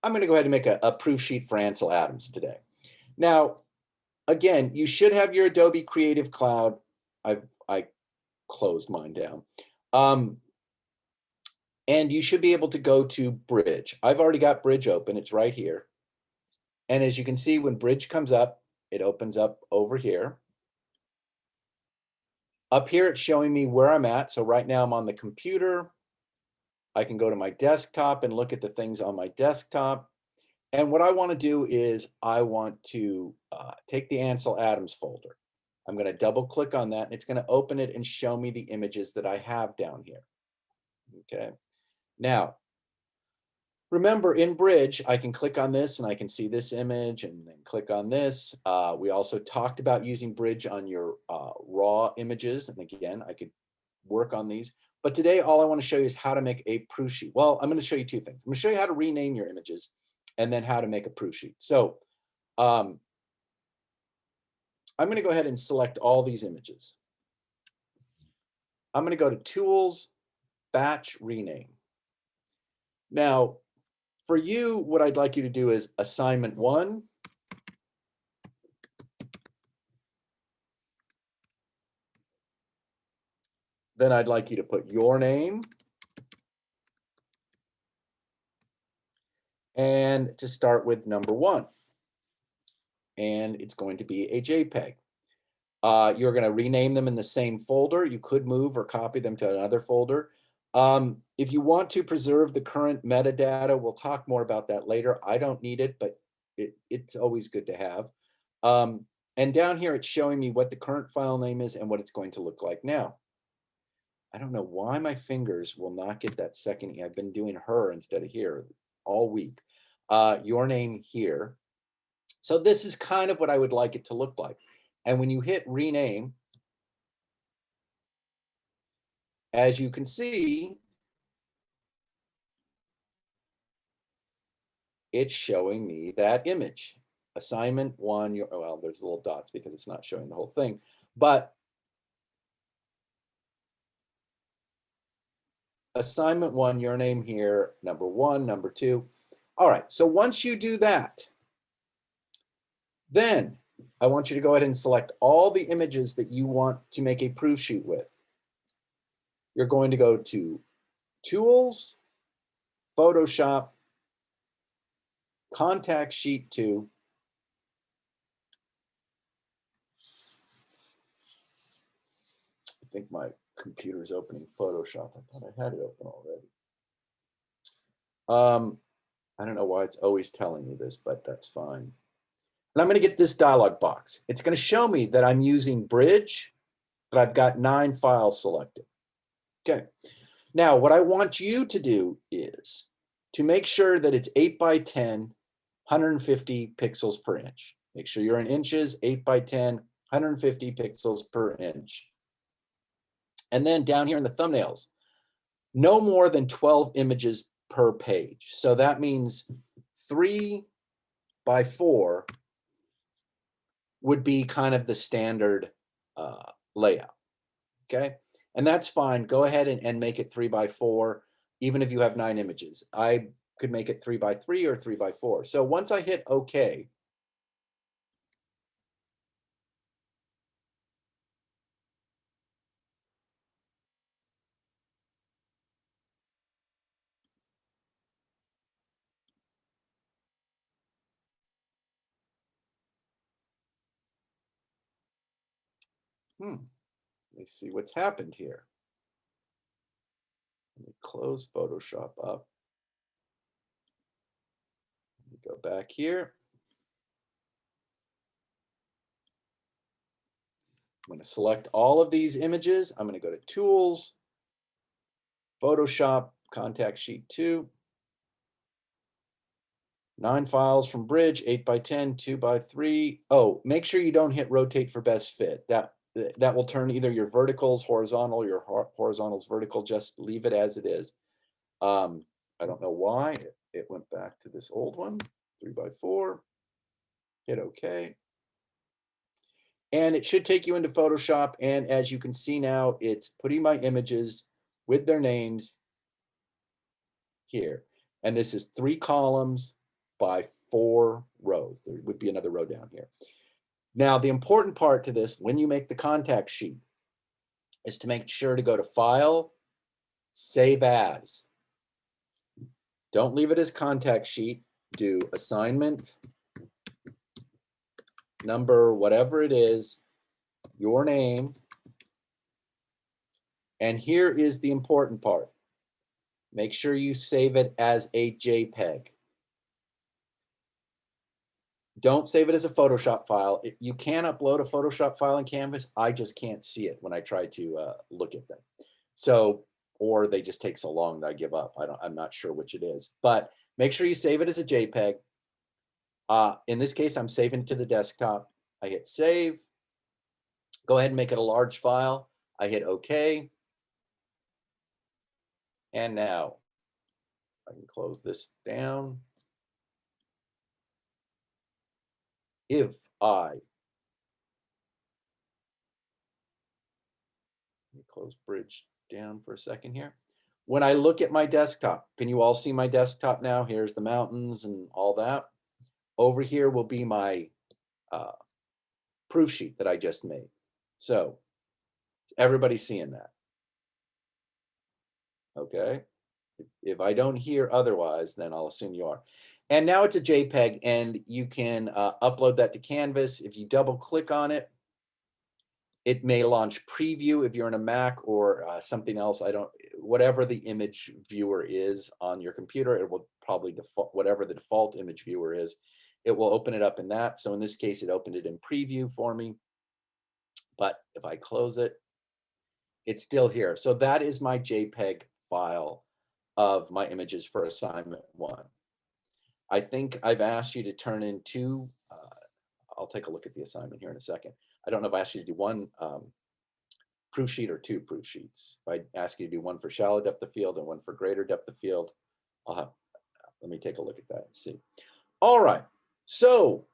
I'm going to go ahead and make a proof sheet for Ansel Adams today. Now, again, you should have your Adobe Creative Cloud. I closed mine down. And you should be able to go to Bridge. I've already got Bridge open. It's right here. And as you can see, when Bridge comes up, it opens up over here. Up here, it's showing me where I'm at. So right now I'm on the computer. I can go to my desktop and look at the things on my desktop. And what I want to do is I want to take the Ansel Adams folder. I'm going to double click on that and it's going to open it and show me the images that I have down here. Okay. Now, remember in Bridge, I can click on this and I can see this image and then click on this. We also talked about using Bridge on your raw images. And again, I could work on these. But today, all I want to show you is how to make a proof sheet. Well, I'm going to show you two things. I'm going to show you how to rename your images and then how to make a proof sheet. So I'm going to go ahead and select all these images. I'm going to go to Tools, Batch, Rename. Now, for you, what I'd like you to do is assignment 1. Then I'd like you to put your name. And to start with number 1. And it's going to be a JPEG. You're going to rename them in the same folder. You could move or copy them to another folder. If you want to preserve the current metadata, we'll talk more about that later. I don't need it, but it's always good to have. And down here, it's showing me what the current file name is and what it's going to look like now. I don't know why my fingers will not get that second E. I've been doing her instead of here all week. Your name here. So this is kind of what I would like it to look like. And when you hit rename, as you can see, it's showing me that image. Assignment 1, well, there's little dots because it's not showing the whole thing, but assignment 1, your name here, number 1, number 2. All right, so once you do that, then I want you to go ahead and select all the images that you want to make a proof sheet with. You're going to go to Tools, Photoshop, Contact Sheet 2. I think my computer's opening Photoshop. I thought I had it open already. I don't know why it's always telling me this, but that's fine. And I'm going to get this dialog box. It's going to show me that I'm using Bridge, but I've got 9 files selected. Okay. Now, what I want you to do is to make sure that it's 8 by 10, 150 pixels per inch. Make sure you're in inches, 8 by 10, 150 pixels per inch. And then down here in the thumbnails, no more than 12 images per page. So that means 3 by 4 would be kind of the standard layout, okay? And that's fine. Go ahead and make it 3 by 4, even if you have 9 images. I could make it 3 by 3 or 3 by 4. So once I hit OK, let me see what's happened here. Let me close Photoshop up. Let me go back here. I'm going to select all of these images. I'm going to go to Tools, Photoshop, Contact Sheet 2. 9 files from Bridge, 8 by 10, 2 by 3. Oh, make sure you don't hit rotate for best fit. That will turn either your verticals horizontal, your horizontals vertical. Just leave it as it is. I don't know why it went back to this old one. 3 by 4. Hit OK. And it should take you into Photoshop. And as you can see now, it's putting my images with their names here. And this is 3 columns by 4 rows. There would be another row down here. Now, the important part to this, when you make the contact sheet, is to make sure to go to File, Save As. Don't leave it as contact sheet. Do assignment, number, whatever it is, your name. And here is the important part. Make sure you save it as a JPEG. Don't save it as a Photoshop file. You can upload a Photoshop file in Canvas. I just can't see it when I try to look at them. So, or they just take so long that I give up. I'm not sure which it is, but make sure you save it as a JPEG. In this case, I'm saving it to the desktop. I hit save. Go ahead and make it a large file. I hit OK. And now I can close this down. If I let me close Bridge down for a second here. When I look at my desktop, can you all see my desktop now? Here's the mountains and all that. Over here will be my proof sheet that I just made. So everybody's seeing that. Okay. If I don't hear otherwise, then I'll assume you are. And now it's a JPEG, and you can upload that to Canvas. If you double click on it, it may launch preview if you're in a Mac or something else. Whatever the image viewer is on your computer, it will probably default, whatever the default image viewer is, it will open it up in that. So in this case, it opened it in preview for me. But if I close it, it's still here. So that is my JPEG file of my images for assignment 1. I think I've asked you to turn in 2. I'll take a look at the assignment here in a second. I don't know if I asked you to do 1 proof sheet or 2 proof sheets. If I ask you to do 1 for shallow depth of field and 1 for greater depth of field, let me take a look at that and see. All right, so